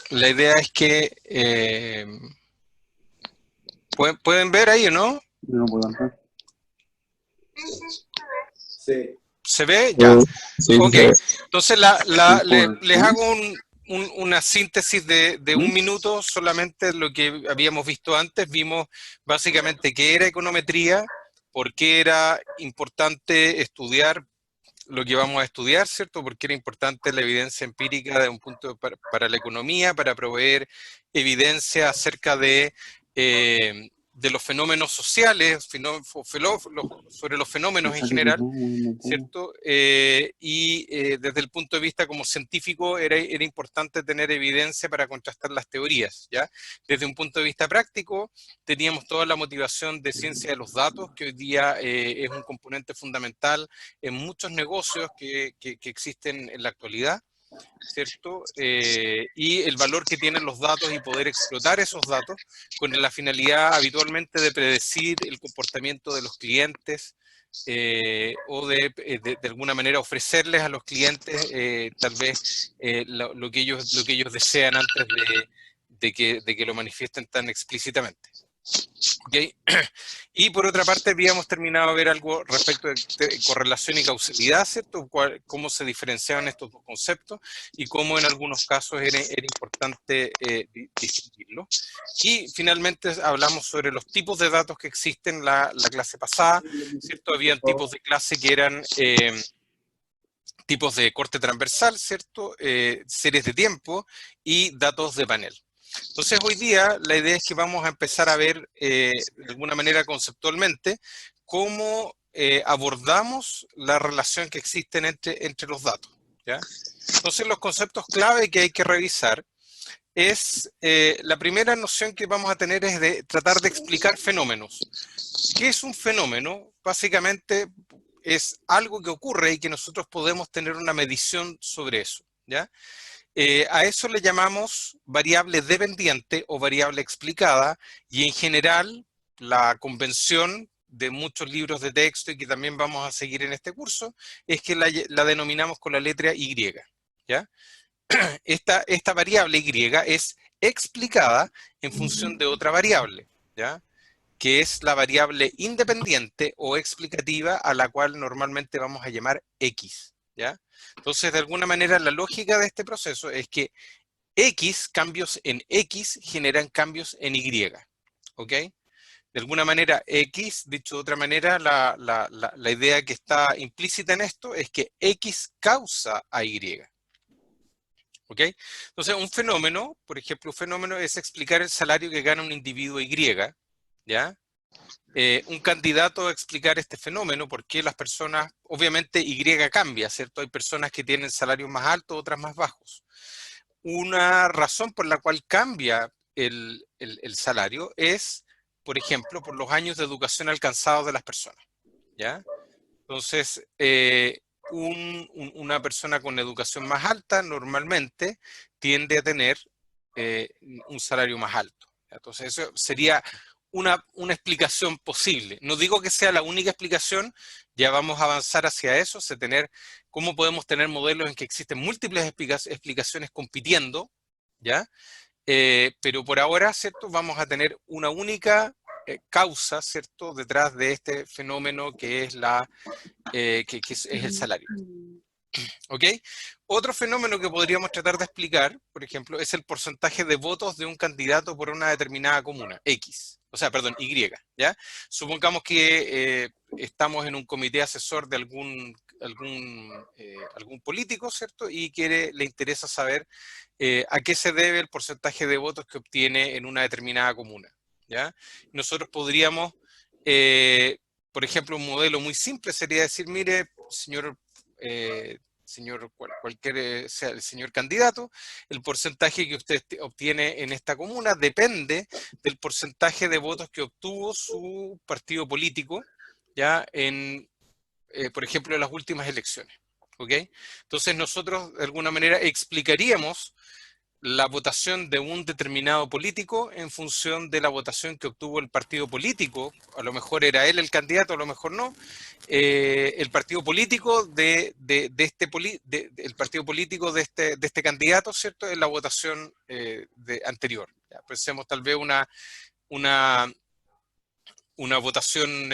la idea es que pueden ver ahí, ¿no? Yo no puedo entrar. Sí. ¿Se ve? Ya. Sí, sí Ok. se ve. Entonces ¿Un les PowerPoint? hago una síntesis de un ¿Mm? minuto, solamente lo que habíamos visto antes. Vimos básicamente qué era econometría, por qué era importante estudiar lo que vamos a estudiar, ¿cierto? Porque era importante la evidencia empírica de un punto para la economía, para proveer evidencia acerca de los fenómenos sociales, sobre los fenómenos en Esa que general, no, no puedo. ¿cierto? Desde el punto de vista como científico era importante tener evidencia para contrastar las teorías, ¿ya? Desde un punto de vista práctico, teníamos toda la motivación de ciencia de los datos, que hoy día es un componente fundamental en muchos negocios que existen en la actualidad, ¿cierto? Y el valor que tienen los datos y poder explotar esos datos con la finalidad habitualmente de predecir el comportamiento de los clientes, o de alguna manera ofrecerles a los clientes tal vez lo que ellos desean antes de que lo manifiesten tan explícitamente. ¿Okay? Y por otra parte habíamos terminado de ver algo respecto de correlación y causalidad, ¿cierto? Cómo se diferenciaban estos dos conceptos y cómo en algunos casos era importante distinguirlo. Y finalmente hablamos sobre los tipos de datos que existen la clase pasada, ¿cierto? Habían tipos de clase que eran tipos de corte transversal, ¿cierto? Series de tiempo y datos de panel. Entonces hoy día la idea es que vamos a empezar a ver de alguna manera conceptualmente cómo abordamos la relación que existe entre los datos, ¿ya? Entonces los conceptos clave que hay que revisar es, la primera noción que vamos a tener es de tratar de explicar fenómenos. ¿Qué es un fenómeno? Básicamente es algo que ocurre y que nosotros podemos tener una medición sobre eso, ¿ya? A eso le llamamos variable dependiente o variable explicada, y en general la convención de muchos libros de texto y que también vamos a seguir en este curso es que la denominamos con la letra Y, ¿ya? Esta variable Y es explicada en función de otra variable, ¿ya? Que es la variable independiente o explicativa, a la cual normalmente vamos a llamar X, ¿ya? Entonces, de alguna manera, la lógica de este proceso es que cambios en X generan cambios en Y, ¿ok? De alguna manera, X, dicho de otra manera, la idea que está implícita en esto es que X causa a Y, ¿ok? Entonces, un fenómeno, por ejemplo, un fenómeno es explicar el salario que gana un individuo Y, ¿ya? Un candidato a explicar este fenómeno, por qué las personas, obviamente Y cambia, ¿cierto? Hay personas que tienen salarios más altos, otras más bajos. Una razón por la cual cambia el salario es, por ejemplo, por los años de educación alcanzados de las personas, ¿ya? Entonces, una persona con educación más alta normalmente tiende a tener eh, un salario más alto. Entonces, eso sería una explicación posible. No digo que sea la única explicación, ya vamos a avanzar hacia eso, cómo podemos tener modelos en que existen múltiples explicaciones compitiendo, ¿ya? Pero por ahora, ¿cierto? Vamos a tener una única causa, ¿cierto? Detrás de este fenómeno que es que es el salario. ¿Ok? Otro fenómeno que podríamos tratar de explicar, por ejemplo, es el porcentaje de votos de un candidato por una determinada comuna, X. O sea, perdón, Y, ¿ya? Supongamos que estamos en un comité asesor de algún político, ¿cierto? Y le interesa saber a qué se debe el porcentaje de votos que obtiene en una determinada comuna, ¿ya? Nosotros podríamos, por ejemplo, un modelo muy simple sería decir, mire, señor cualquier sea el señor candidato, el porcentaje que usted obtiene en esta comuna depende del porcentaje de votos que obtuvo su partido político, ya por ejemplo, en las últimas elecciones. ¿Ok? Entonces nosotros de alguna manera explicaríamos la votación de un determinado político en función de la votación que obtuvo el partido político, a lo mejor era él el candidato, a lo mejor no, el partido político el partido político de este candidato, ¿cierto? En la votación anterior. Ya, pensemos tal vez una, una votación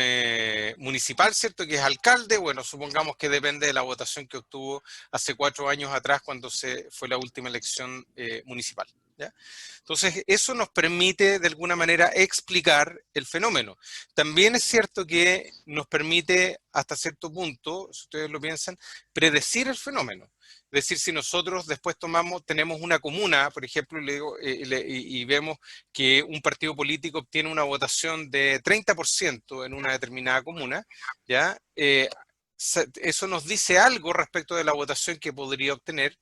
municipal, ¿cierto? Que es alcalde, bueno, supongamos que depende de la votación que obtuvo hace 4 años atrás cuando fue la última elección municipal. ¿Ya? Entonces, eso nos permite de alguna manera explicar el fenómeno. También es cierto que nos permite, hasta cierto punto, si ustedes lo piensan, predecir el fenómeno. Es decir, si nosotros después tenemos una comuna, por ejemplo, y vemos que un partido político obtiene una votación de 30% en una determinada comuna, ¿ya? Eso nos dice algo respecto de la votación que podría obtener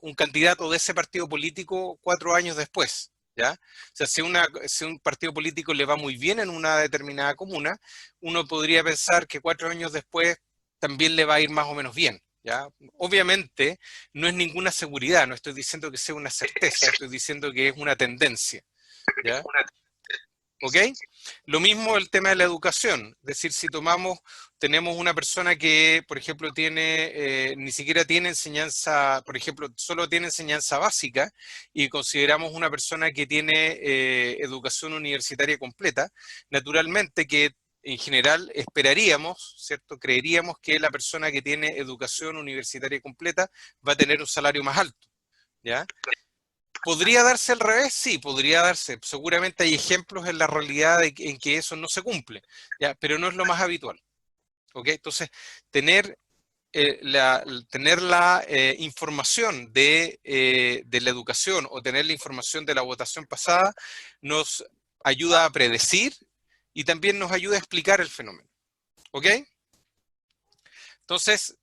un candidato de ese partido político 4 años después. ¿Ya? O sea, si un partido político le va muy bien en una determinada comuna, uno podría pensar que 4 años después también le va a ir más o menos bien. ¿Ya? Obviamente no es ninguna seguridad, no estoy diciendo que sea una certeza, estoy diciendo que es una tendencia. ¿Ya? ¿Ok? Lo mismo el tema de la educación, es decir, si tenemos una persona que, por ejemplo, ni siquiera tiene enseñanza, por ejemplo, solo tiene enseñanza básica y consideramos una persona que tiene educación universitaria completa, naturalmente que en general esperaríamos, ¿cierto? Creeríamos que la persona que tiene educación universitaria completa va a tener un salario más alto, ¿ya? ¿Podría darse al revés? Sí, podría darse. Seguramente hay ejemplos en la realidad en que eso no se cumple, ¿ya? Pero no es lo más habitual. ¿Ok? Entonces, tener tener la información de la educación o tener la información de la votación pasada nos ayuda a predecir y también nos ayuda a explicar el fenómeno. ¿Ok? Entonces,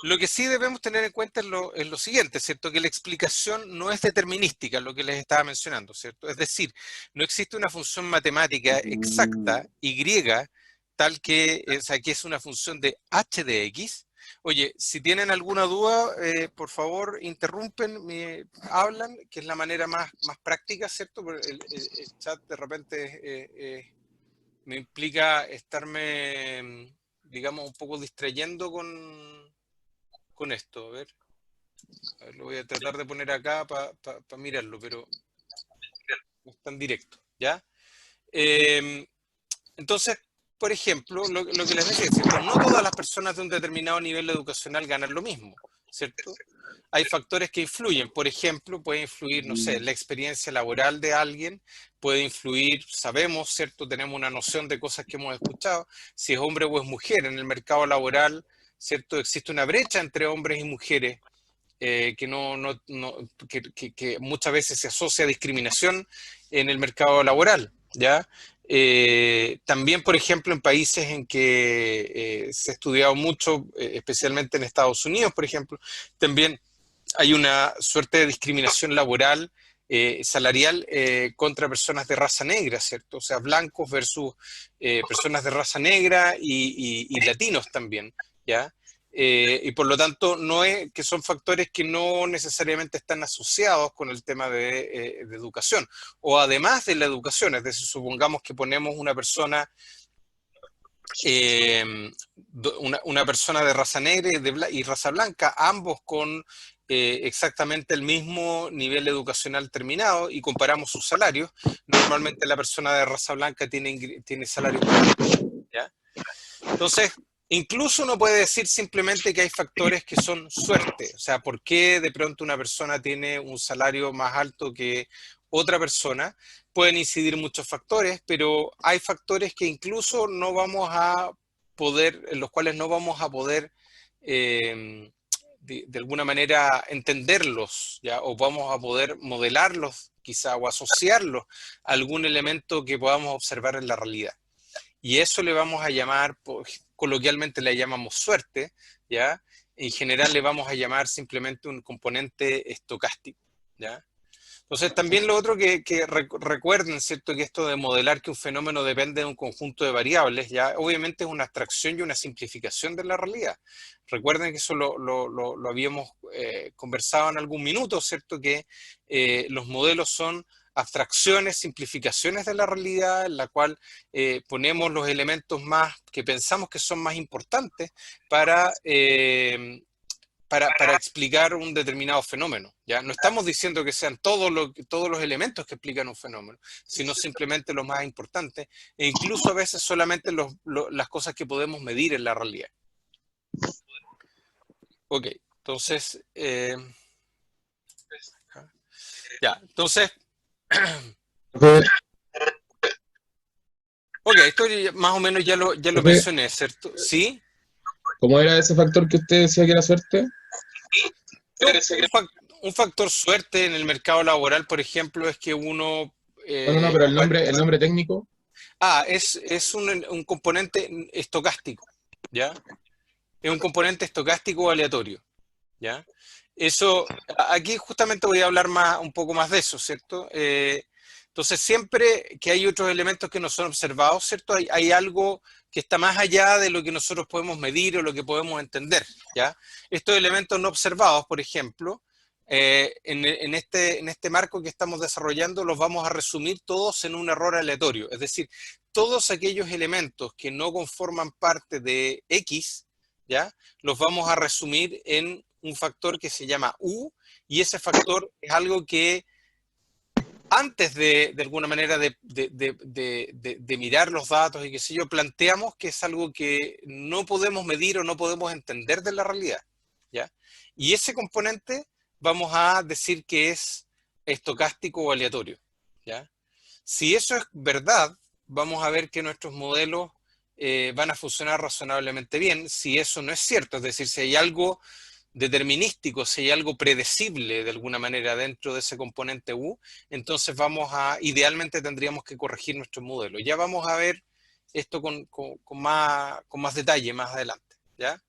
lo que sí debemos tener en cuenta es lo siguiente, ¿cierto? Que la explicación no es determinística, lo que les estaba mencionando, ¿cierto? Es decir, no existe una función matemática exacta, y, tal que, o sea, que es una función de h de x. Oye, si tienen alguna duda, por favor, interrumpen, hablan, que es la manera más práctica, ¿cierto? Porque el chat de repente me implica estarme, digamos, un poco distrayendo con esto. A ver, lo voy a tratar de poner acá para mirarlo, pero no es tan directo, ¿ya? Entonces, por ejemplo, lo que les decía, ¿cierto? No todas las personas de un determinado nivel educacional ganan lo mismo, ¿cierto? Hay factores que influyen, por ejemplo, puede influir, no sé, la experiencia laboral de alguien, puede influir, sabemos, ¿cierto? Tenemos una noción de cosas que hemos escuchado, si es hombre o es mujer en el mercado laboral, ¿cierto? Existe una brecha entre hombres y mujeres que muchas veces se asocia a discriminación en el mercado laboral, ¿ya? También, por ejemplo, en países en que se ha estudiado mucho, especialmente en Estados Unidos, por ejemplo, también hay una suerte de discriminación laboral, salarial, contra personas de raza negra, ¿cierto? O sea, blancos versus personas de raza negra y latinos también, ¿ya? Y por lo tanto, que son factores que no necesariamente están asociados con el tema de educación. O además de la educación, es decir, supongamos que ponemos una persona una persona de raza negra y raza blanca, ambos con exactamente el mismo nivel educacional terminado, y comparamos sus salarios, normalmente la persona de raza blanca tiene salarios más altos, ¿ya? Entonces, incluso uno puede decir simplemente que hay factores que son suerte. O sea, ¿por qué de pronto una persona tiene un salario más alto que otra persona? Pueden incidir muchos factores, pero hay factores que incluso no vamos a poder, en los cuales no vamos a poder de alguna manera entenderlos, ¿ya? O vamos a poder modelarlos quizá o asociarlos a algún elemento que podamos observar en la realidad. Y eso le vamos a llamar, coloquialmente le llamamos suerte, ¿ya? En general le vamos a llamar simplemente un componente estocástico, ¿ya? Entonces, también lo otro que recuerden, ¿cierto? Que esto de modelar que un fenómeno depende de un conjunto de variables, ya obviamente es una abstracción y una simplificación de la realidad. Recuerden que eso lo habíamos conversado en algún minuto, ¿cierto? Que los modelos son abstracciones, simplificaciones de la realidad, en la cual ponemos los elementos más que pensamos que son más importantes para para explicar un determinado fenómeno. ¿Ya? No estamos diciendo que sean todos los elementos que explican un fenómeno, sino simplemente los más importantes, e incluso a veces solamente las cosas que podemos medir en la realidad. Ok, entonces, ya, entonces, ok, esto más o menos ya lo Profe, mencioné, ¿cierto? ¿Sí? ¿cómo era ese factor que usted decía que era suerte? Un factor suerte en el mercado laboral, por ejemplo, es que uno... No, pero el nombre técnico. Es un componente estocástico, ¿ya? Es un componente estocástico aleatorio, ¿ya? Eso, aquí justamente voy a hablar un poco más de eso, ¿cierto? Entonces, siempre que hay otros elementos que no son observados, ¿cierto? Hay algo que está más allá de lo que nosotros podemos medir o lo que podemos entender, ¿ya? Estos elementos no observados, por ejemplo, en este marco que estamos desarrollando, los vamos a resumir todos en un error aleatorio. Es decir, todos aquellos elementos que no conforman parte de X, ¿ya? Los vamos a resumir en un factor que se llama U, y ese factor es algo que antes de alguna manera de mirar los datos y qué sé yo, planteamos que es algo que no podemos medir o no podemos entender de la realidad, ¿ya? Y ese componente vamos a decir que es estocástico o aleatorio, ¿ya? Si eso es verdad, vamos a ver que nuestros modelos van a funcionar razonablemente bien. Si eso no es cierto, es decir, si hay algo determinístico, si hay algo predecible de alguna manera dentro de ese componente U, entonces idealmente tendríamos que corregir nuestro modelo. Ya vamos a ver esto con más detalle más adelante, ¿ya?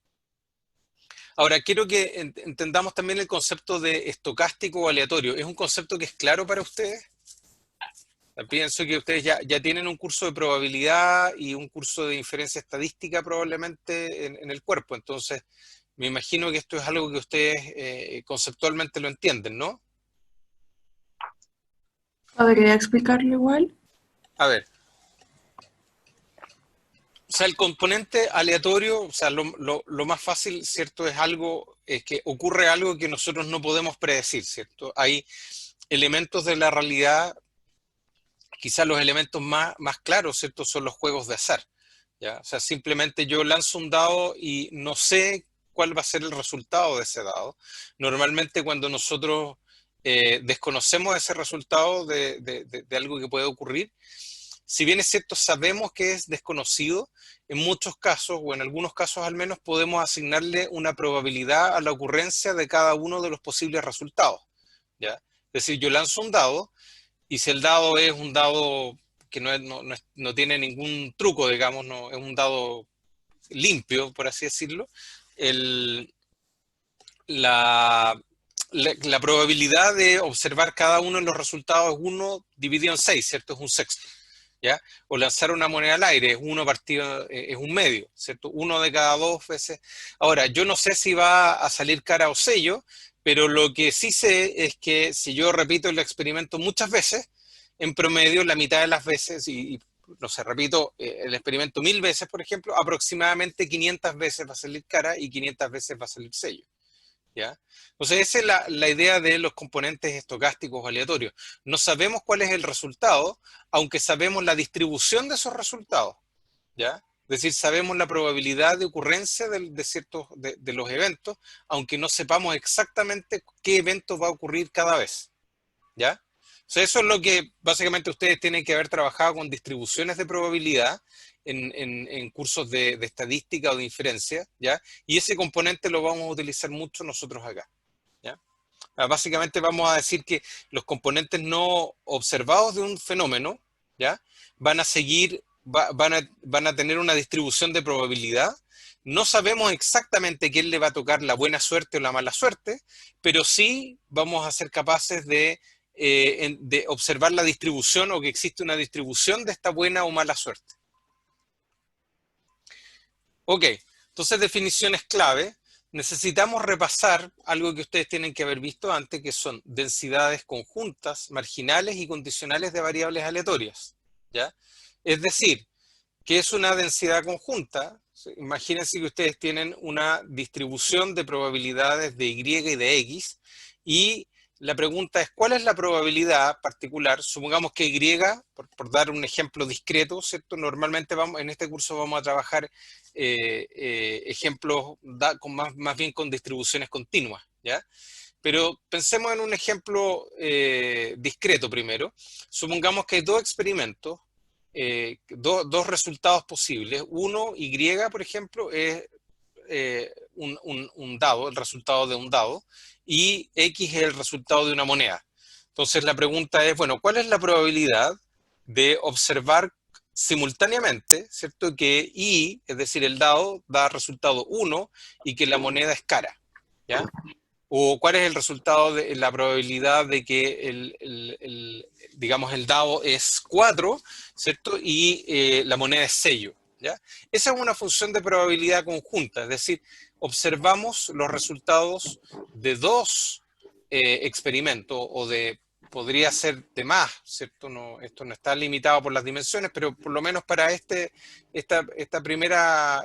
Ahora, quiero que entendamos también el concepto de estocástico o aleatorio. ¿Es un concepto que es claro para ustedes? Pienso que ustedes ya tienen un curso de probabilidad y un curso de inferencia estadística probablemente en el cuerpo, entonces me imagino que esto es algo que ustedes conceptualmente lo entienden, ¿no? ¿Podría explicarlo igual? A ver, o sea, el componente aleatorio, o sea, lo más fácil, ¿cierto? Es que ocurre algo que nosotros no podemos predecir, ¿cierto? Hay elementos de la realidad, quizás los elementos más claros, ¿cierto? Son los juegos de azar, ¿ya? O sea, simplemente yo lanzo un dado y no sé cuál va a ser el resultado de ese dado. Normalmente cuando nosotros desconocemos ese resultado de algo que puede ocurrir, si bien es cierto, sabemos que es desconocido, en muchos casos, o en algunos casos al menos, podemos asignarle una probabilidad a la ocurrencia de cada uno de los posibles resultados, ¿ya? Es decir, yo lanzo un dado, y si el dado es un dado que no tiene ningún truco, digamos, no, es un dado limpio, por así decirlo, el, la, la probabilidad de observar cada uno de los resultados es 1 dividido en 6, ¿cierto? Es un sexto, ¿ya? O lanzar una moneda al aire es 1 partido, es un medio, ¿cierto? 1 de cada 2 veces. Ahora, yo no sé si va a salir cara o sello, pero lo que sí sé es que si yo repito el experimento muchas veces, en promedio la mitad de las veces, no sé, repito el experimento 1000 veces, por ejemplo, aproximadamente 500 veces va a salir cara y 500 veces va a salir sello, ¿ya? Entonces esa es la idea de los componentes estocásticos aleatorios. No sabemos cuál es el resultado, aunque sabemos la distribución de esos resultados, ¿ya? Es decir, sabemos la probabilidad de ocurrencia de los eventos, aunque no sepamos exactamente qué evento va a ocurrir cada vez, ¿ya? O sea, eso es lo que básicamente ustedes tienen que haber trabajado con distribuciones de probabilidad en cursos de estadística o de inferencia, ¿ya? Y ese componente lo vamos a utilizar mucho nosotros acá, ¿ya? Básicamente vamos a decir que los componentes no observados de un fenómeno, ¿ya? Van a seguir, van a tener una distribución de probabilidad. No sabemos exactamente quién le va a tocar la buena suerte o la mala suerte, pero sí vamos a ser capaces de de observar la distribución o que existe una distribución de esta buena o mala suerte. Ok, entonces definiciones clave. Necesitamos repasar algo que ustedes tienen que haber visto antes, que son densidades conjuntas, marginales y condicionales de variables aleatorias, ¿ya? Es decir, ¿qué es una densidad conjunta? Imagínense que ustedes tienen una distribución de probabilidades de Y y de X, y la pregunta es, ¿cuál es la probabilidad particular? Supongamos que Y, por dar un ejemplo discreto, ¿cierto? Normalmente en este curso vamos a trabajar ejemplos más bien con distribuciones continuas, ¿ya? Pero pensemos en un ejemplo discreto primero. Supongamos que hay dos experimentos, dos resultados posibles. Uno, Y, por ejemplo, es un dado, el resultado de un dado, y X es el resultado de una moneda. Entonces la pregunta es, bueno, ¿cuál es la probabilidad de observar simultáneamente, ¿cierto? Que Y, es decir, el dado, da resultado 1 y que la moneda es cara, ¿ya? O cuál es el resultado de la probabilidad de que digamos, el dado es 4, ¿cierto? Y la moneda es sello, ¿ya? Esa es una función de probabilidad conjunta, es decir, observamos los resultados de dos experimentos, o podría ser de más, ¿cierto? Esto no está limitado por las dimensiones, pero por lo menos para esta primera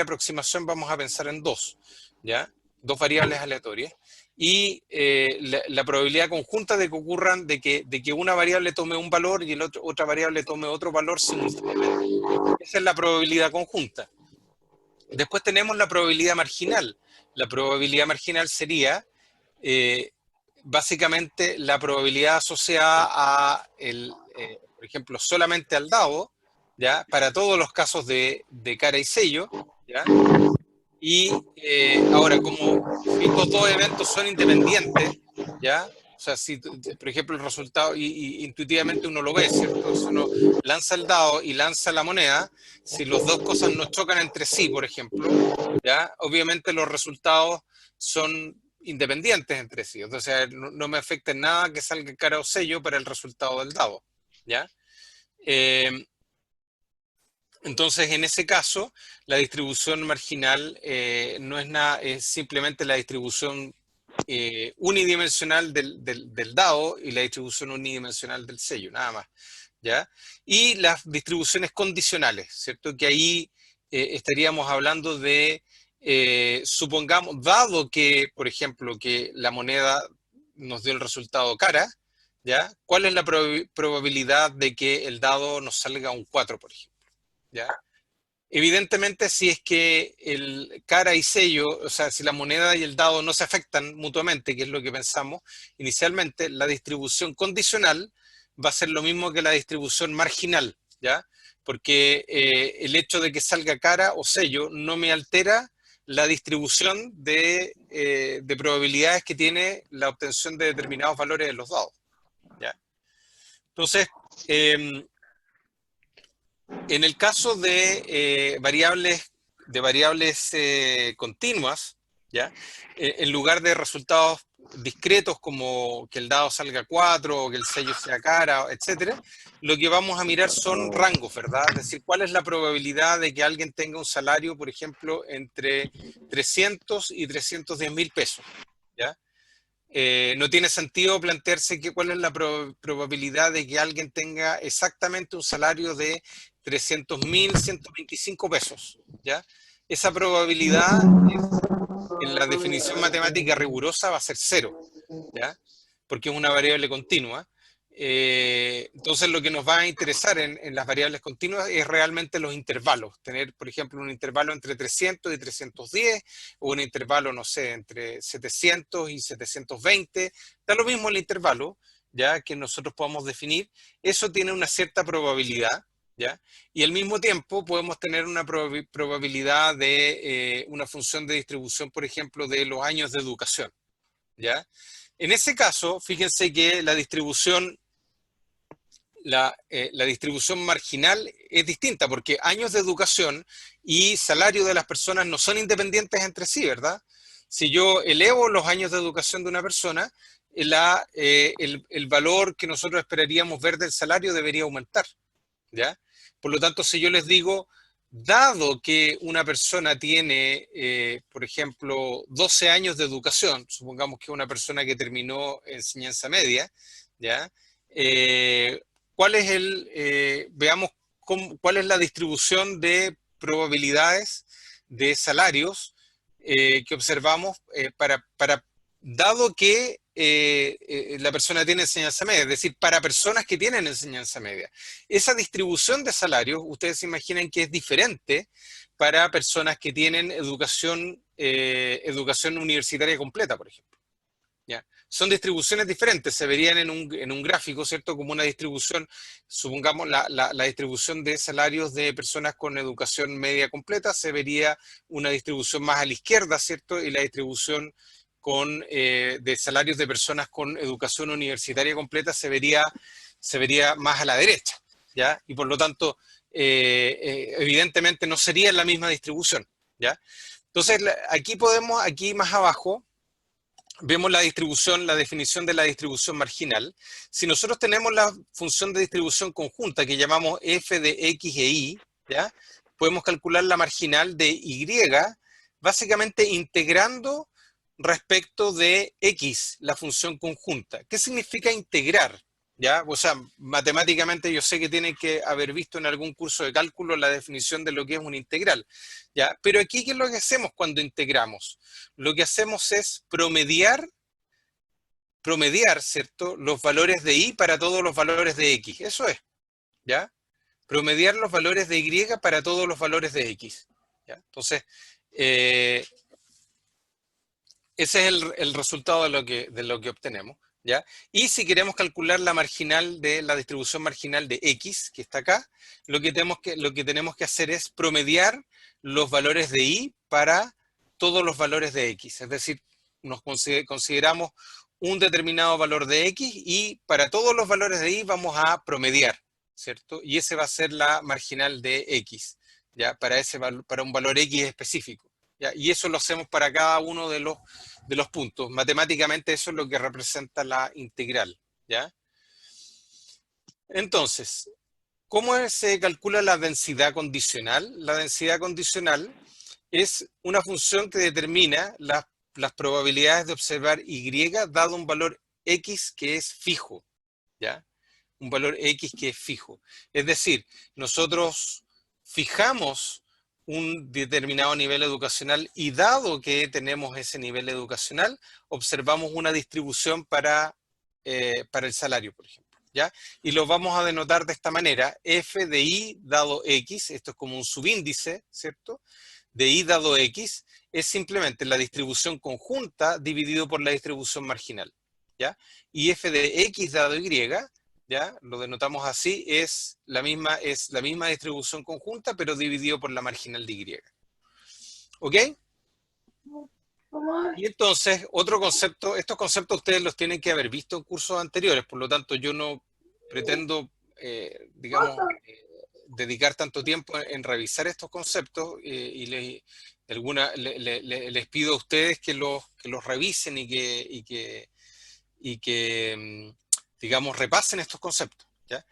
aproximación vamos a pensar en dos, ¿ya? Dos variables aleatorias, y la probabilidad conjunta de que ocurran, de que una variable tome un valor y otra variable tome otro valor simultáneamente. Esa es la probabilidad conjunta. Después tenemos la probabilidad marginal. La probabilidad marginal sería básicamente la probabilidad asociada a, por ejemplo, solamente al dado, ¿ya? Para todos los casos de cara y sello, ¿ya? Y ahora, como estos dos eventos son independientes, ¿ya? O sea, si, por ejemplo, el resultado, y intuitivamente uno lo ve, ¿cierto? Entonces uno lanza el dado y lanza la moneda, si las dos cosas no chocan entre sí, por ejemplo, ¿ya? Obviamente los resultados son independientes entre sí, o sea, no me afecta en nada que salga cara o sello para el resultado del dado, ¿ya? Entonces, en ese caso, la distribución marginal no es nada, es simplemente la distribución unidimensional del dado y la distribución unidimensional del sello, nada más, ¿ya? Y las distribuciones condicionales, ¿cierto? Que ahí estaríamos hablando de, supongamos, dado que, por ejemplo, que la moneda nos dio el resultado cara, ¿ya? ¿Cuál es la probabilidad de que el dado nos salga un 4, por ejemplo? ¿Ya? Evidentemente, si es que el cara y sello, o sea, si la moneda y el dado no se afectan mutuamente, que es lo que pensamos inicialmente, la distribución condicional va a ser lo mismo que la distribución marginal, ¿ya? Porque el hecho de que salga cara o sello no me altera la distribución de probabilidades que tiene la obtención de determinados valores de los dados, ¿ya? Entonces, en el caso de variables continuas, ¿ya? En lugar de resultados discretos como que el dado salga 4 o que el sello sea cara, etcétera, lo que vamos a mirar son rangos, ¿verdad? Es decir, ¿cuál es la probabilidad de que alguien tenga un salario, por ejemplo, entre 300 y 310.000 pesos, ¿ya? No tiene sentido plantearse cuál es la probabilidad de que alguien tenga exactamente un salario de 300.125 pesos, ¿ya? Esa probabilidad, en la definición matemática rigurosa, va a ser 0, ¿ya? Porque es una variable continua. Entonces lo que nos va a interesar en las variables continuas es realmente los intervalos. Tener, por ejemplo, un intervalo entre 300 y 310, o un intervalo, no sé, entre 700 y 720. Da lo mismo el intervalo, ya que nosotros podamos definir. Eso tiene una cierta probabilidad, ¿ya? Y al mismo tiempo podemos tener una probabilidad de una función de distribución, por ejemplo, de los años de educación, ¿ya? En ese caso, fíjense que la distribución marginal es distinta, porque años de educación y salario de las personas no son independientes entre sí, ¿verdad? Si yo elevo los años de educación de una persona, el valor que nosotros esperaríamos ver del salario debería aumentar, ¿ya? Por lo tanto, si yo les digo, dado que una persona tiene, por ejemplo, 12 años de educación, supongamos que es una persona que terminó enseñanza media, ¿ya? ¿Cuál es veamos cuál es la distribución de probabilidades de salarios que observamos dado que la persona tiene enseñanza media, es decir, para personas que tienen enseñanza media. Esa distribución de salarios, ustedes se imaginan que es diferente para personas que tienen educación universitaria completa, por ejemplo. ¿Ya? Son distribuciones diferentes, se verían en un gráfico, ¿cierto? Como una distribución, supongamos la distribución de salarios de personas con educación media completa, se vería una distribución más a la izquierda, ¿cierto? Y la distribución de salarios de personas con educación universitaria completa se vería más a la derecha, ¿ya? Y por lo tanto, evidentemente no sería la misma distribución, ¿ya? Entonces, aquí más abajo, vemos la definición de la distribución marginal. Si nosotros tenemos la función de distribución conjunta que llamamos f de x e y, ¿ya? Podemos calcular la marginal de y, básicamente integrando respecto de x, la función conjunta. ¿Qué significa integrar? ¿Ya? O sea, matemáticamente yo sé que tienen que haber visto en algún curso de cálculo la definición de lo que es una integral, ¿ya? Pero aquí, ¿qué es lo que hacemos cuando integramos? Lo que hacemos es promediar, ¿cierto?, los valores de y para todos los valores de x. Eso es, ¿ya? Promediar los valores de y para todos los valores de x, ¿ya? Entonces, ese es el resultado de lo que obtenemos, ¿ya? Y si queremos calcular la distribución marginal de x, que está acá, lo que tenemos que hacer es promediar los valores de y para todos los valores de x. Es decir, consideramos un determinado valor de x y para todos los valores de y vamos a promediar, ¿cierto? Y ese va a ser la marginal de x, ¿ya? Para un valor x específico, ¿ya? Y eso lo hacemos para cada uno de los puntos. Matemáticamente eso es lo que representa la integral, ¿ya? Entonces, ¿cómo se calcula la densidad condicional? La densidad condicional es una función que determina las probabilidades de observar y dado un valor x que es fijo, ¿ya? Un valor x que es fijo. Es decir, nosotros fijamos un determinado nivel educacional y dado que tenemos ese nivel educacional, observamos una distribución para el salario, por ejemplo, ¿ya? Y lo vamos a denotar de esta manera, f de y dado x, esto es como un subíndice, ¿cierto?, de y dado x, es simplemente la distribución conjunta dividido por la distribución marginal, ¿ya? Y f de x dado y, ¿ya? Lo denotamos así, es la misma distribución conjunta, pero dividido por la marginal de y. ¿Ok? Y entonces, otro concepto, estos conceptos ustedes los tienen que haber visto en cursos anteriores, por lo tanto yo no pretendo, digamos, dedicar tanto tiempo en revisar estos conceptos y les pido a ustedes que los revisen y que digamos, repasen estos conceptos, ¿ya?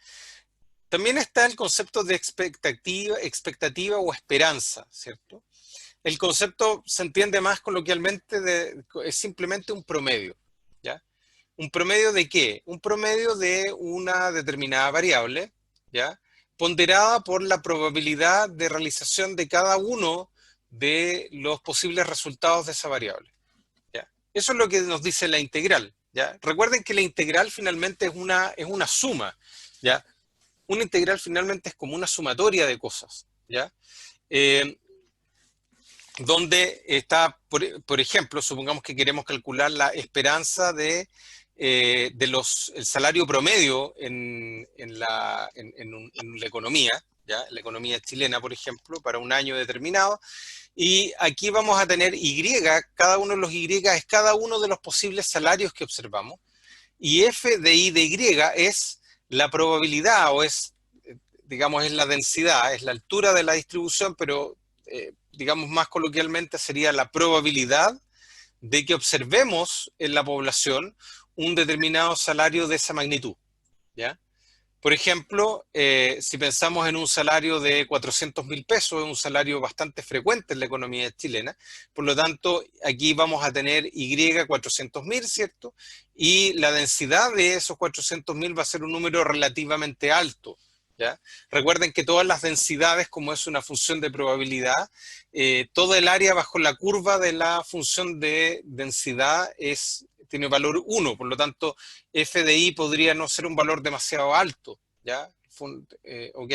También está el concepto de expectativa o esperanza, ¿cierto? El concepto se entiende más coloquialmente, es simplemente un promedio, ¿ya? ¿Un promedio de qué? Un promedio de una determinada variable, ¿ya?, ponderada por la probabilidad de realización de cada uno de los posibles resultados de esa variable, ¿ya? Eso es lo que nos dice la integral, ¿ya? Recuerden que la integral finalmente es una suma, ¿ya? Una integral finalmente es como una sumatoria de cosas, ¿ya? Donde está, por ejemplo, supongamos que queremos calcular la esperanza el salario promedio en la economía, ¿ya? La economía chilena, por ejemplo, para un año determinado. Y aquí vamos a tener y, cada uno de los y es cada uno de los posibles salarios que observamos. Y f de y de y es la probabilidad, o es, digamos, es la densidad, es la altura de la distribución, pero digamos más coloquialmente sería la probabilidad de que observemos en la población un determinado salario de esa magnitud, ¿ya? Por ejemplo, si pensamos en un salario de 400.000 pesos, es un salario bastante frecuente en la economía chilena, por lo tanto, aquí vamos a tener Y 400.000, ¿cierto? Y la densidad de esos 400.000 va a ser un número relativamente alto, ¿ya? Recuerden que todas las densidades, como es una función de probabilidad, todo el área bajo la curva de la función de densidad tiene valor 1, por lo tanto, f de i podría no ser un valor demasiado alto, ¿ya? ¿Ok?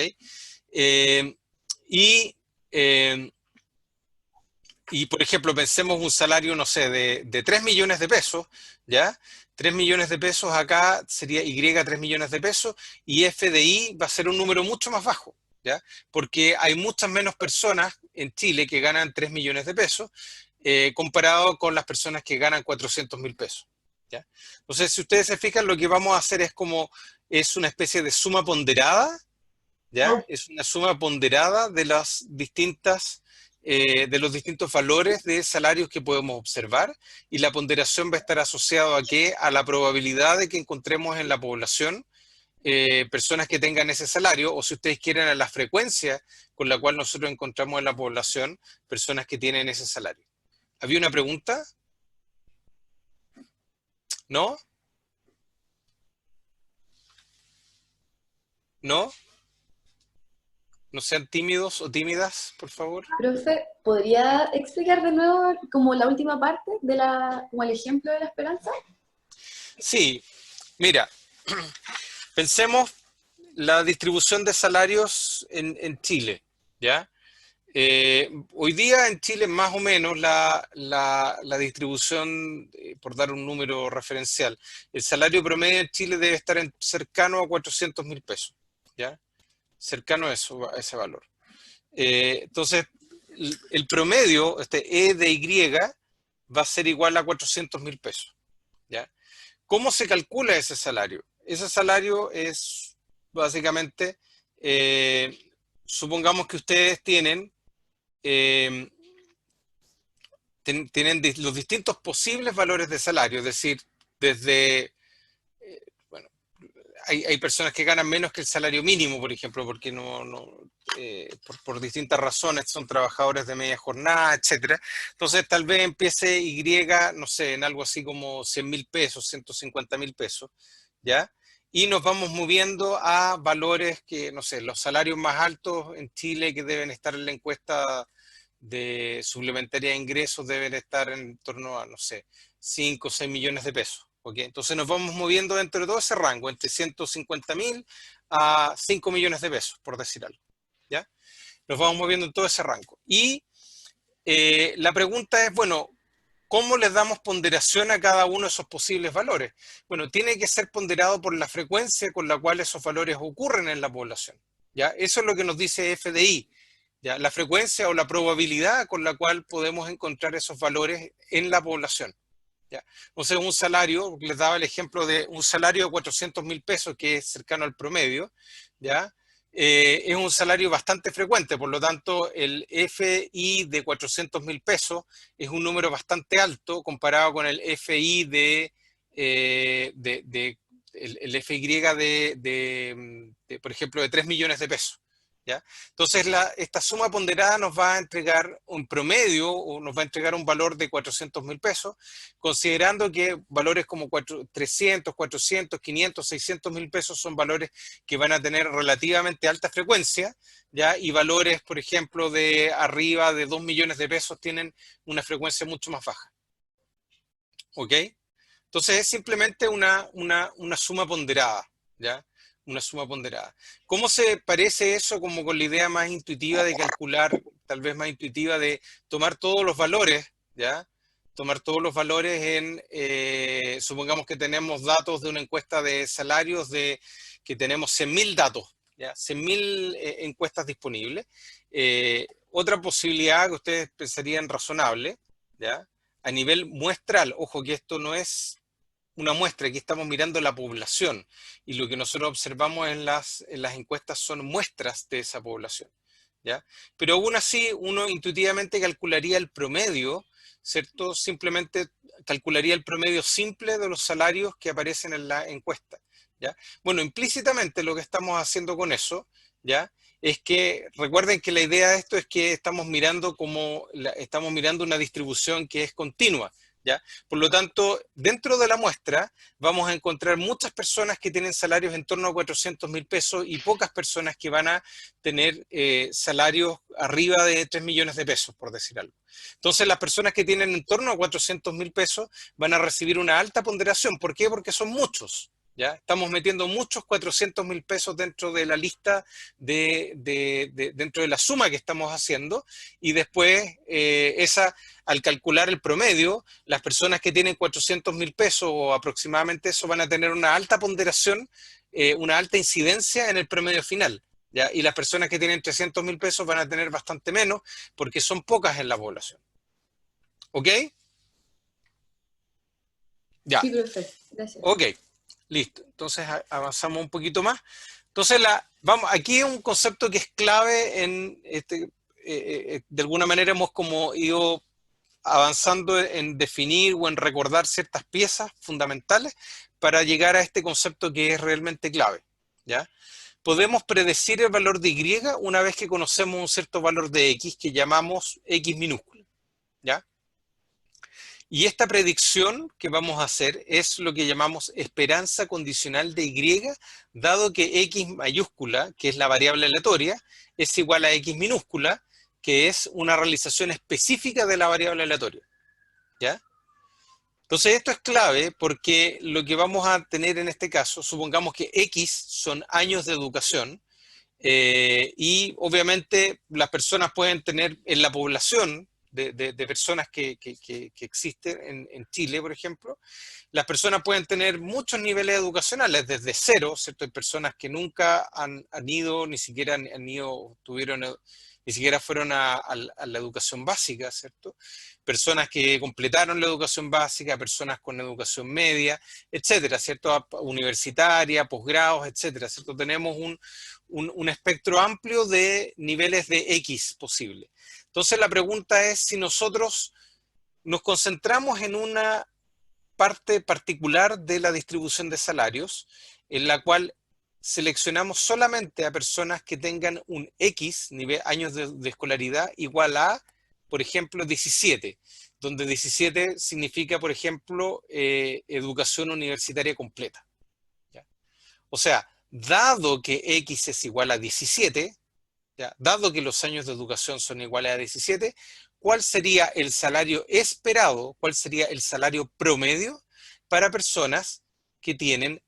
Y, por ejemplo, pensemos un salario, no sé, de 3 millones de pesos, ¿ya? 3 millones de pesos acá sería Y 3 millones de pesos, y f de i va a ser un número mucho más bajo, ¿ya? Porque hay muchas menos personas en Chile que ganan 3 millones de pesos, comparado con las personas que ganan 400.000 pesos. ¿Ya? Entonces, si ustedes se fijan, lo que vamos a hacer es una especie de suma ponderada, ¿ya? Es una suma ponderada de las distintas, de los distintos valores de salarios que podemos observar, y la ponderación va a estar asociada ¿a qué? A la probabilidad de que encontremos en la población personas que tengan ese salario, o si ustedes quieren, a la frecuencia con la cual nosotros encontramos en la población personas que tienen ese salario. ¿Había una pregunta? ¿No? ¿No? No sean tímidos o tímidas, por favor. Profe, ¿podría explicar de nuevo como la última parte de como el ejemplo de la esperanza? Sí, mira, pensemos la distribución de salarios en Chile, ¿ya? Hoy día en Chile más o menos la distribución, por dar un número referencial, el salario promedio en Chile debe estar cercano a 400.000 pesos, ¿ya? Cercano a ese valor. Entonces, el promedio, E de Y, va a ser igual a 400.000 pesos, ¿ya? ¿Cómo se calcula ese salario? Ese salario es básicamente, supongamos que ustedes tienen los distintos posibles valores de salario, es decir, desde, bueno, hay personas que ganan menos que el salario mínimo, por ejemplo, porque por distintas razones son trabajadores de media jornada, etcétera. Entonces tal vez empiece Y, no sé, en algo así como 100.000 pesos, 150.000 pesos, ¿ya? Y nos vamos moviendo a valores que, no sé, los salarios más altos en Chile que deben estar en la encuesta de suplementaria de ingresos deben estar en torno a, no sé, 5 o 6 millones de pesos. ¿Okay? Entonces nos vamos moviendo dentro de todo ese rango, entre 150.000 a 5 millones de pesos, por decir algo. ¿Ya? Nos vamos moviendo en todo ese rango. Y la pregunta es, bueno, ¿cómo les damos ponderación a cada uno de esos posibles valores? Bueno, tiene que ser ponderado por la frecuencia con la cual esos valores ocurren en la población. ¿Ya? Eso es lo que nos dice f de i. ¿Ya? La frecuencia o la probabilidad con la cual podemos encontrar esos valores en la población. ¿Ya? Entonces, un salario, les daba el ejemplo de un salario de 400.000 pesos, que es cercano al promedio, ¿ya? Es un salario bastante frecuente, por lo tanto, el FI de 400.000 pesos es un número bastante alto comparado con el FI el FY por ejemplo, de 3 millones de pesos. ¿Ya? Entonces, esta suma ponderada nos va a entregar un promedio, o nos va a entregar un valor de 400.000 pesos, considerando que valores como 300, 400, 500, 600.000 pesos son valores que van a tener relativamente alta frecuencia, ¿ya? Y valores, por ejemplo, de arriba de 2 millones de pesos tienen una frecuencia mucho más baja. ¿Ok? Entonces, es simplemente una suma ponderada, ¿ya? Una suma ponderada. ¿Cómo se parece eso como con la idea más intuitiva de calcular, tal vez más intuitiva, de tomar todos los valores, ¿ya? Tomar todos los valores supongamos que tenemos datos de una encuesta de salarios que tenemos 100.000 datos, ¿ya? 100.000 encuestas disponibles. Otra posibilidad que ustedes pensarían razonable, ¿ya? A nivel muestral, ojo que esto no es una muestra, aquí estamos mirando la población, y lo que nosotros observamos en las encuestas son muestras de esa población, ¿ya? Pero aún así uno intuitivamente calcularía el promedio, ¿cierto? Simplemente calcularía el promedio simple de los salarios que aparecen en la encuesta, ¿ya? Bueno, implícitamente lo que estamos haciendo con eso, ¿ya? Es que recuerden que la idea de esto es que estamos mirando una distribución que es continua, ¿ya? Por lo tanto, dentro de la muestra vamos a encontrar muchas personas que tienen salarios en torno a 400.000 pesos y pocas personas que van a tener salarios arriba de 3 millones de pesos, por decir algo. Entonces, las personas que tienen en torno a 400.000 pesos van a recibir una alta ponderación. ¿Por qué? Porque son muchos. ¿Ya? Estamos metiendo muchos 400.000 pesos dentro de la lista, dentro de la suma que estamos haciendo, y después al calcular el promedio, las personas que tienen 400.000 pesos o aproximadamente eso van a tener una alta ponderación, una alta incidencia en el promedio final, ¿ya? Y las personas que tienen 300.000 pesos van a tener bastante menos porque son pocas en la población. ¿Ok? Ya. Sí, profesor. Gracias. Ok. Listo, entonces avanzamos un poquito más. Entonces, aquí hay un concepto que es clave de alguna manera hemos como ido avanzando en definir o en recordar ciertas piezas fundamentales para llegar a este concepto que es realmente clave, ¿ya? Podemos predecir el valor de Y una vez que conocemos un cierto valor de X que llamamos X minúscula, ¿ya? Y esta predicción que vamos a hacer es lo que llamamos esperanza condicional de Y, dado que X mayúscula, que es la variable aleatoria, es igual a X minúscula, que es una realización específica de la variable aleatoria, ¿ya? Entonces esto es clave porque lo que vamos a tener en este caso, supongamos que X son años de educación, y obviamente las personas pueden tener en la población, de personas que existen en Chile, por ejemplo, las personas pueden tener muchos niveles educacionales, desde cero, ¿cierto? Hay personas que nunca han ido, ni siquiera ni siquiera fueron a la educación básica, ¿cierto? Personas que completaron la educación básica, personas con educación media, etcétera, ¿cierto? Universitaria, posgrados, etcétera, ¿cierto? Tenemos un espectro amplio de niveles de X posible. Entonces la pregunta es si nosotros nos concentramos en una parte particular de la distribución de salarios, en la cual seleccionamos solamente a personas que tengan un X, años de escolaridad, igual a, por ejemplo, 17, donde 17 significa, por ejemplo, educación universitaria completa, ¿ya? O sea, dado que X es igual a 17, ¿ya? Dado que los años de educación son iguales a 17, ¿cuál sería el salario esperado? ¿Cuál sería el salario promedio para personas que tienen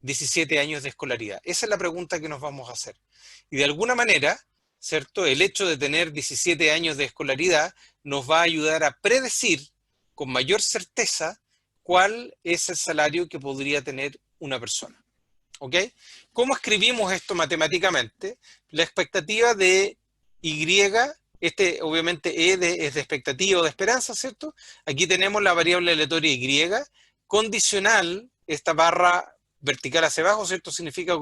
17 años de escolaridad? Esa es la pregunta que nos vamos a hacer. Y de alguna manera, ¿cierto? El hecho de tener 17 años de escolaridad nos va a ayudar a predecir con mayor certeza cuál es el salario que podría tener una persona. ¿Ok? ¿Cómo escribimos esto matemáticamente? La expectativa de Y, obviamente es de expectativa o de esperanza, ¿cierto? Aquí tenemos la variable aleatoria Y, condicional, esta barra vertical hacia abajo, ¿cierto? Significa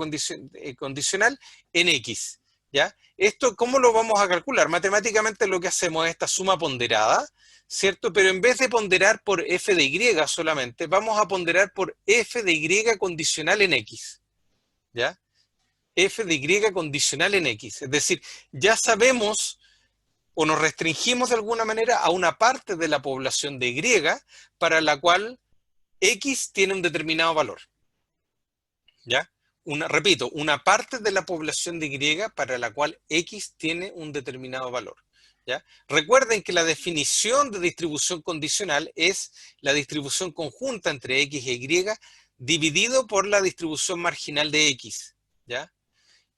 condicional en X, ¿ya? Esto, ¿cómo lo vamos a calcular? Matemáticamente lo que hacemos es esta suma ponderada, ¿cierto? Pero en vez de ponderar por f de Y solamente, vamos a ponderar por f de Y condicional en X, ¿ya? F de Y condicional en X. Es decir, ya sabemos o nos restringimos de alguna manera a una parte de la población de Y para la cual X tiene un determinado valor, ¿ya? Repito, una parte de la población de Y para la cual X tiene un determinado valor, ¿ya? Recuerden que la definición de distribución condicional es la distribución conjunta entre X e Y dividido por la distribución marginal de X, ¿ya?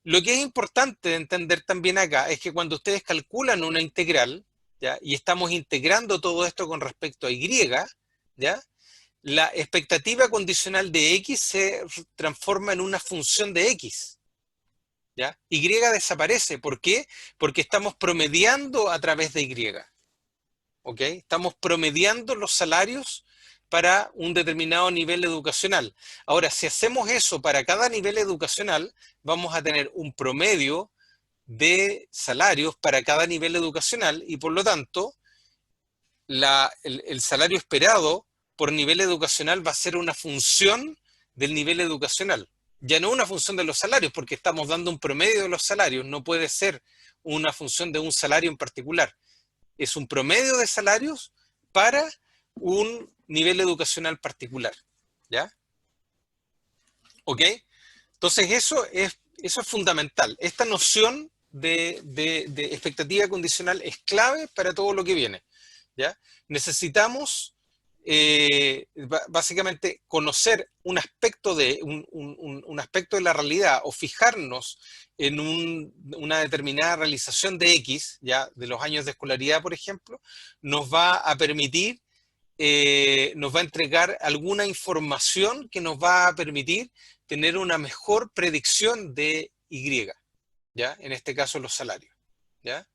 Lo que es importante entender también acá es que cuando ustedes calculan una integral, ¿ya? Y estamos integrando todo esto con respecto a Y, ¿ya? La expectativa condicional de X se transforma en una función de X, ¿ya? Y desaparece. ¿Por qué? Porque estamos promediando a través de Y, ¿ok? Estamos promediando los salarios para un determinado nivel educacional. Ahora, si hacemos eso para cada nivel educacional, vamos a tener un promedio de salarios para cada nivel educacional y por lo tanto el salario esperado por nivel educacional va a ser una función del nivel educacional. Ya no una función de los salarios, porque estamos dando un promedio de los salarios, no puede ser una función de un salario en particular. Es un promedio de salarios para un nivel educacional particular. ¿Ya? ¿Ok? Entonces eso es fundamental. Esta noción de expectativa condicional es clave para todo lo que viene. ¿Ya? Necesitamos básicamente conocer un aspecto de la realidad o fijarnos en una determinada realización de X, ya de los años de escolaridad, por ejemplo, nos va a permitir, nos va a entregar alguna información que nos va a permitir tener una mejor predicción de Y, ¿ya? En este caso los salarios, ¿ya?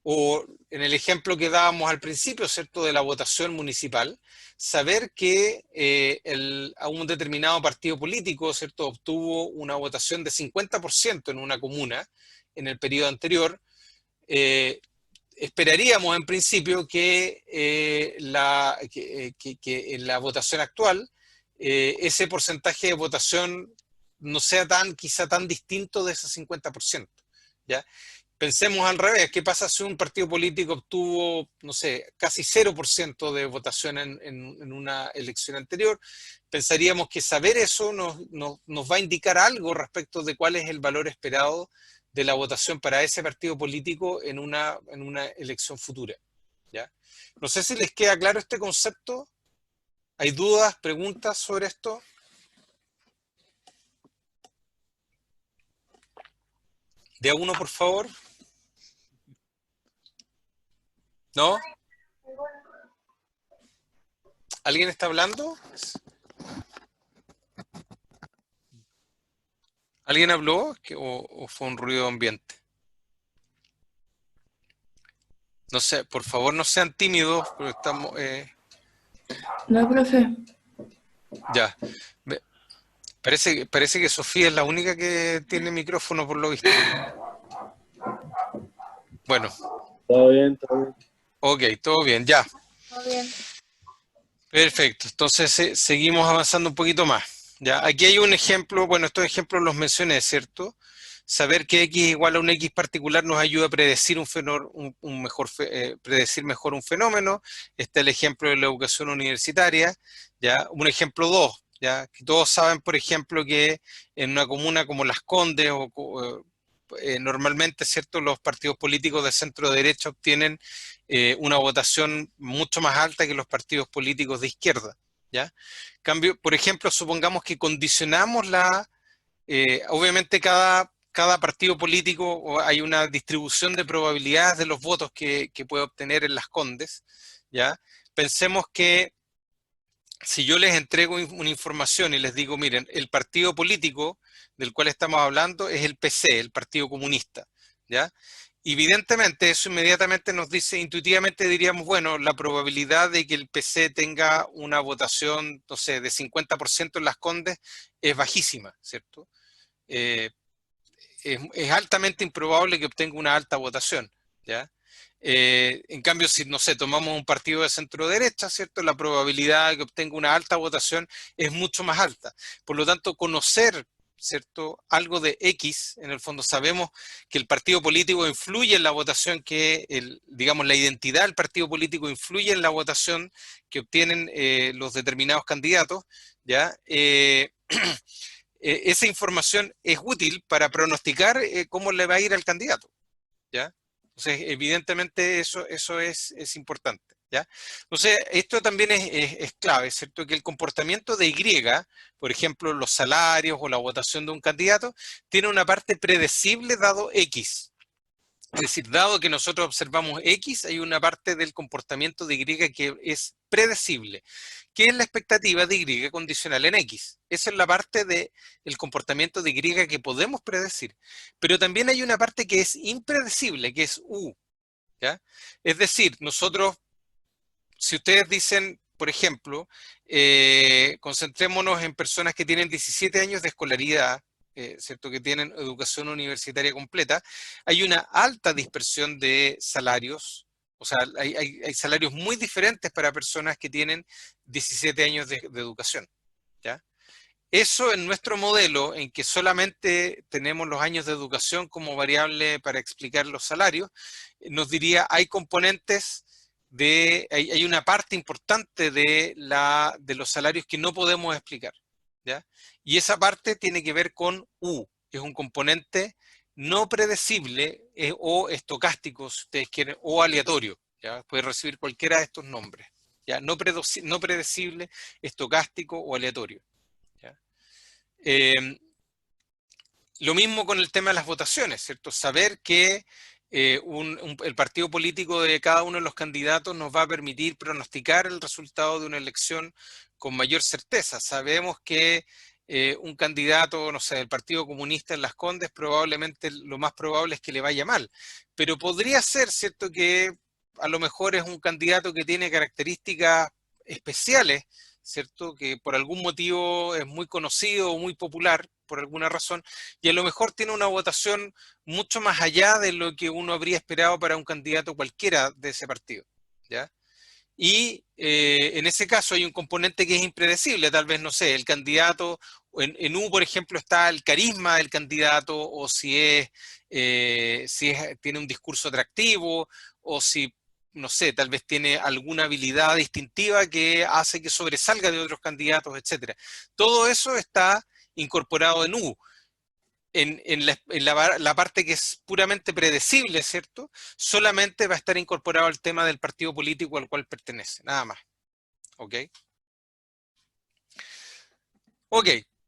O en el ejemplo que dábamos al principio, ¿cierto?, de la votación municipal, saber que a un determinado partido político, ¿cierto?, obtuvo una votación de 50% en una comuna en el periodo anterior, esperaríamos en principio que en la votación actual ese porcentaje de votación no sea quizá tan distinto de ese 50%, ¿ya? Pensemos al revés, ¿qué pasa si un partido político obtuvo, no sé, casi 0% de votación en una elección anterior? Pensaríamos que saber eso nos va a indicar algo respecto de cuál es el valor esperado de la votación para ese partido político en una elección futura, ¿ya? No sé si les queda claro este concepto. ¿Hay dudas, preguntas sobre esto? De a uno, por favor. ¿No? ¿Alguien está hablando? ¿Alguien habló o fue un ruido ambiente? No sé, por favor no sean tímidos, porque estamos... No, profe. Ya. Parece que Sofía es la única que tiene micrófono por lo visto. Bueno. Todo bien, todo bien. Ok, todo bien, ya. Todo bien. Perfecto, entonces seguimos avanzando un poquito más. ¿Ya? Aquí hay un ejemplo, bueno, estos ejemplos los mencioné, ¿cierto? Saber que X es igual a un X particular nos ayuda a predecir predecir mejor un fenómeno. Este es el ejemplo de la educación universitaria. ¿Ya? Un ejemplo 2, ¿ya? Que todos saben, por ejemplo, que en una comuna como Las Condes normalmente, ¿cierto?, los partidos políticos de centro derecha obtienen una votación mucho más alta que los partidos políticos de izquierda, ¿ya? Cambio, por ejemplo, supongamos que condicionamos obviamente cada partido político hay una distribución de probabilidades de los votos que puede obtener en Las Condes, ¿ya? Pensemos que si yo les entrego una información y les digo, miren, el partido político del cual estamos hablando es el PC, el Partido Comunista, ¿ya? Evidentemente eso inmediatamente nos dice, intuitivamente diríamos, bueno, la probabilidad de que el PC tenga una votación, no sé, de 50% en Las Condes es bajísima, ¿cierto? Es altamente improbable que obtenga una alta votación, ¿ya? En cambio, si, no sé, tomamos un partido de centro derecha, ¿cierto? La probabilidad de que obtenga una alta votación es mucho más alta. Por lo tanto, conocer, ¿cierto?, algo de X, en el fondo sabemos que el partido político influye en la votación digamos, la identidad del partido político influye en la votación que obtienen los determinados candidatos, ¿ya? Esa información es útil para pronosticar cómo le va a ir al candidato, ¿ya? Entonces, evidentemente eso es importante, ¿ya? Entonces, esto también es clave, ¿cierto? Que el comportamiento de Y, por ejemplo, los salarios o la votación de un candidato, tiene una parte predecible dado X. Es decir, dado que nosotros observamos X, hay una parte del comportamiento de Y que es predecible. ¿Qué es la expectativa de Y condicional en X? Esa es la parte del comportamiento de Y que podemos predecir. Pero también hay una parte que es impredecible, que es U, ¿ya? Es decir, nosotros, si ustedes dicen, por ejemplo, concentrémonos en personas que tienen 17 años de escolaridad, ¿cierto? Que tienen educación universitaria completa, hay una alta dispersión de salarios. O sea, hay salarios muy diferentes para personas que tienen 17 años de educación, ¿ya? Eso en nuestro modelo, en que solamente tenemos los años de educación como variable para explicar los salarios, nos diría, hay componentes hay una parte importante de los salarios que no podemos explicar, ¿ya? Y esa parte tiene que ver con U, que es un componente no predecible o estocástico, si ustedes quieren, o aleatorio, ¿ya? Puede recibir cualquiera de estos nombres, ¿ya? No predecible, estocástico o aleatorio, ¿ya? Lo mismo con el tema de las votaciones, ¿cierto? Saber que el partido político de cada uno de los candidatos nos va a permitir pronosticar el resultado de una elección con mayor certeza. Sabemos que un candidato, no sé, del Partido Comunista en Las Condes, probablemente lo más probable es que le vaya mal. Pero podría ser, ¿cierto?, que a lo mejor es un candidato que tiene características especiales, ¿cierto?, que por algún motivo es muy conocido o muy popular, por alguna razón, y a lo mejor tiene una votación mucho más allá de lo que uno habría esperado para un candidato cualquiera de ese partido, ¿ya? Y en ese caso hay un componente que es impredecible, tal vez, no sé, el candidato, en U, por ejemplo, está el carisma del candidato, o tiene un discurso atractivo, o si, no sé, tal vez tiene alguna habilidad distintiva que hace que sobresalga de otros candidatos, etc. Todo eso está incorporado en U. En la parte que es puramente predecible, ¿cierto? Solamente va a estar incorporado el tema del partido político al cual pertenece, nada más. ¿Ok? Ok,